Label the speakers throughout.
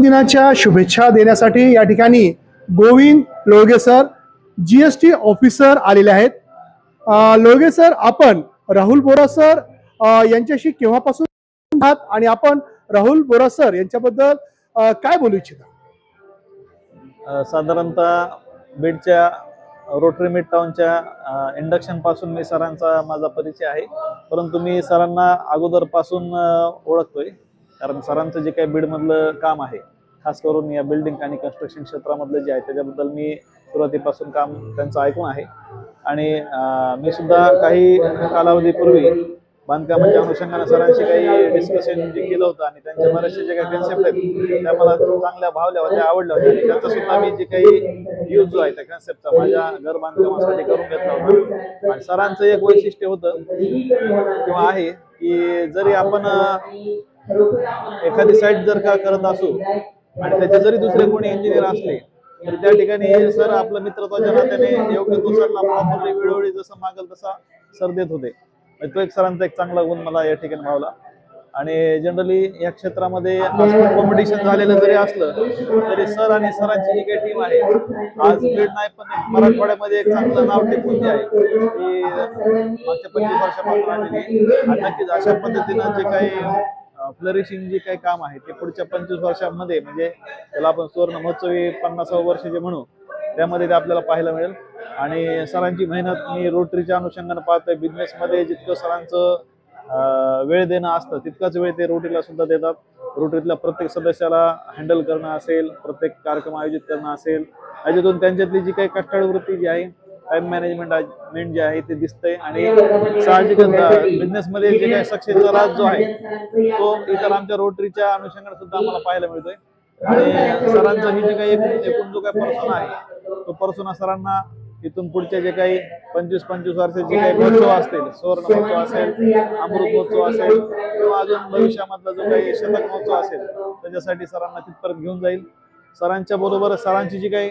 Speaker 1: दिनाच्या शुभेच्छा देण्यासाठी या ठिकाणी Govind Lolge sir GST officer आलेले आहेत. लोळगे सर, आपण राहुल बोरा सर यांच्याशी केव्हापासून आहात आणि आपण राहुल बोरा सर यांच्याबद्दल काय बोलू इच्छिता?
Speaker 2: साधारणतः बीडच्या रोटरी मिड टाउनच्या इंडक्शन पासून मी सरांचा माझा परिचय आहे, परंतु मी सरांना अगोदरपासून ओळखतोय, कारण सरांचं जे काही बीडमधलं काम आहे, खास करून या बिल्डिंग आणि कन्स्ट्रक्शन क्षेत्रामधलं जे आहे त्याच्याबद्दल मी सुरुवातीपासून काम त्यांचं ऐकून आहे. आणि मी सुद्धा काही कालावधीपूर्वी बांधकामाच्या अनुषंगाने सरांशी काही डिस्कशन जे केलं होतं आणि त्यांच्या बऱ्याचशा जे काही कन्सेप्ट आहेत त्या मला चांगल्या भावल्या होत्या, आवडल्या होत्या. आणि त्यांचा सुद्धा मी जे काही यूज जो आहे त्या कन्सेप्टचा माझ्या घर बांधकामासाठी करून घेतला होता. आणि सरांचं एक वैशिष्ट्य होतं किंवा आहे की जरी आपण एखादी साईट जर का करत असू आणि त्याचे जरी दुसरे कोणी इंजिनियर असले तरी त्या ठिकाणी सर आपलं मित्रत्वाच्या नात्याने योग्य तो सरांना प्रॉपरली वेळोवेळी जसं मागेल तसा सर देत होते. तो एक सरांचा एक चांगला गुण मला या ठिकाणी भावला. आणि जनरली या क्षेत्रामध्ये कॉम्पिटिशन झालेलं जरी असलं तरी सर आणि सरांची जी काही टीम आहे आज बीड नाही पण मराठवाड्यामध्ये एक चांगलं नाव टिकून जे आहे की मागच्या 25 वर्षापासून आलेली. आणि नक्कीच अशा पद्धतीनं जे काही फ्लरिशिंग जे काही काम आहे ते पुढच्या 25 वर्षांमध्ये म्हणजे त्याला आपण सुवर्ण महोत्सवी 50वे वर्ष जे म्हणू त्यामध्ये ते आपल्याला पाहायला मिळेल. आणि सरांची मेहनत मी रोटरीच्या अनुषंगाने पाहतोय. बिझनेसमध्ये जितकं सरांचं वेळ देणं असतं तितकाच वेळ ते रोटरीला सुद्धा देतात. रोटरीतल्या प्रत्येक सदस्याला हँडल करणं असेल, प्रत्येक कार्यक्रम आयोजित करणं असेल, याच्यातून त्यांच्यातली जी काही कष्टाळू वृत्ती जी आहे, टाइम मॅनेजमेंट जे आहे ते दिसतंय. आणि साहजिकच बिझनेसमध्ये जे काही सक्सेसचा राज जो आहे तो इतर आमच्या रोटरीच्या अनुषंगाने सुद्धा आम्हाला पाहायला मिळतोय. आणि सरांचं ही जे काही एकूण जो काही पर्सोना आहे तो पर्सोना सरांना इथून पुढचे जे काही 25 वर्षाचे जे काही महोत्सव असतील, सुवर्ण महोत्सव असेल, अमृत महोत्सव असेल किंवा अजून भविष्यामधला जो काही शतक महोत्सव असेल त्याच्यासाठी सरांना तिथपर्यंत घेऊन जाईल. सरांच्या बरोबर सरांची जी काही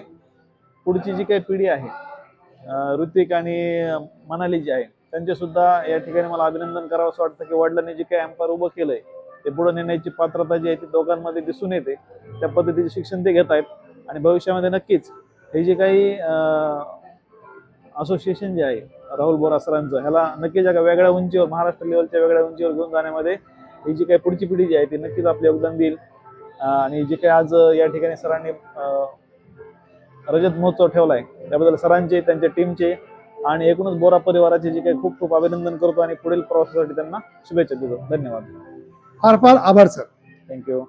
Speaker 2: पुढची जी काही पिढी आहे, ऋतिक आणि मनाली जी आहे त्यांचे सुद्धा या ठिकाणी मला अभिनंदन करावं असं वाटतं की वडिलांनी जे काही एम्पायर उभं केलंय ते पुढे नेण्याची पात्रता जी आहे ती दोघांमध्ये दिसून येते. त्या पद्धतीचे शिक्षण ते घेत आहेत. आणि भविष्यामध्ये नक्कीच हे जे काही असोसिएशन जे आहे राहुल बोरा सरांचं, ह्याला नक्कीच एका वेगळ्या उंचीवर, महाराष्ट्र लेवलच्या वेगळ्या उंचीवर घेऊन जाण्यामध्ये ही जी काही पुढची पिढी जी आहे ती नक्कीच आपले योगदान देईल. आणि जे काही आज या ठिकाणी सरांनी रजत महोत्सव ठेवलाय त्याबद्दल सरांचे, त्यांच्या टीमचे आणि एकूणच बोरा परिवाराचे जे काही खूप खूप अभिनंदन करतो आणि पुढील प्रवासासाठी त्यांना शुभेच्छा देतो. धन्यवाद.
Speaker 1: फार फार आभार सर.
Speaker 2: थँक्यू.